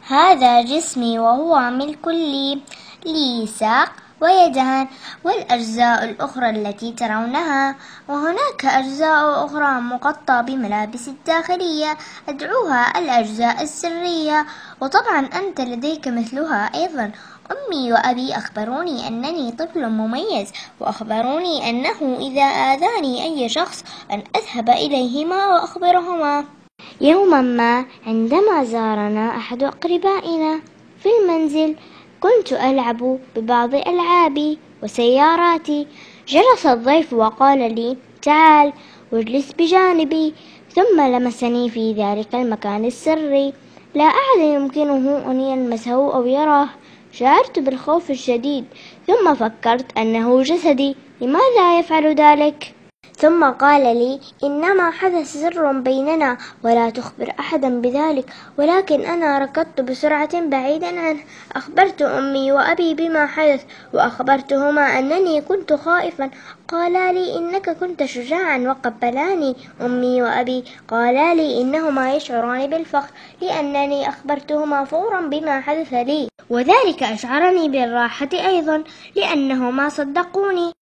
هذا جسمي وهو ملك لي ساق ويدان والأجزاء الأخرى التي ترونها، وهناك أجزاء أخرى مغطى بملابس الداخلية أدعوها الأجزاء السرية، وطبعا أنت لديك مثلها أيضا. أمي وأبي أخبروني أنني طفل مميز، وأخبروني أنه إذا آذاني أي شخص أن أذهب إليهما وأخبرهما. يوما ما عندما زارنا أحد أقربائنا في المنزل كنت ألعب ببعض ألعابي وسياراتي، جلس الضيف وقال لي تعال واجلس بجانبي، ثم لمسني في ذلك المكان السري، لا أحد يمكنه أن يلمسه أو يراه. شعرت بالخوف الشديد، ثم فكرت أنه جسدي، لماذا يفعل ذلك؟ ثم قال لي إنما حدث سر بيننا ولا تخبر أحدا بذلك، ولكن أنا ركضت بسرعة بعيدا عنه، أخبرت أمي وأبي بما حدث، وأخبرتهما أنني كنت خائفا. قالا لي إنك كنت شجاعا وقبلاني. أمي وأبي قالا لي إنهما يشعران بالفخر لأنني أخبرتهما فورا بما حدث لي، وذلك أشعرني بالراحة أيضا لأنهما صدقوني.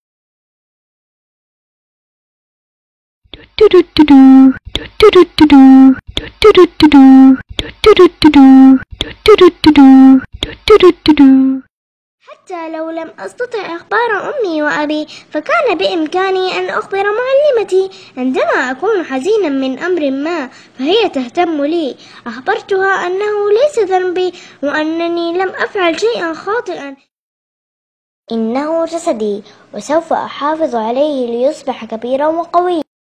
حتى لو لم أستطع إخبار أمي وأبي فكان بإمكاني أن أخبر معلمتي. عندما أكون حزينا من أمر ما فهي تهتم لي، أخبرتها أنه ليس ذنبي وأنني لم أفعل شيئا خاطئا، إنه جسدي وسوف أحافظ عليه ليصبح كبيرا وقويا.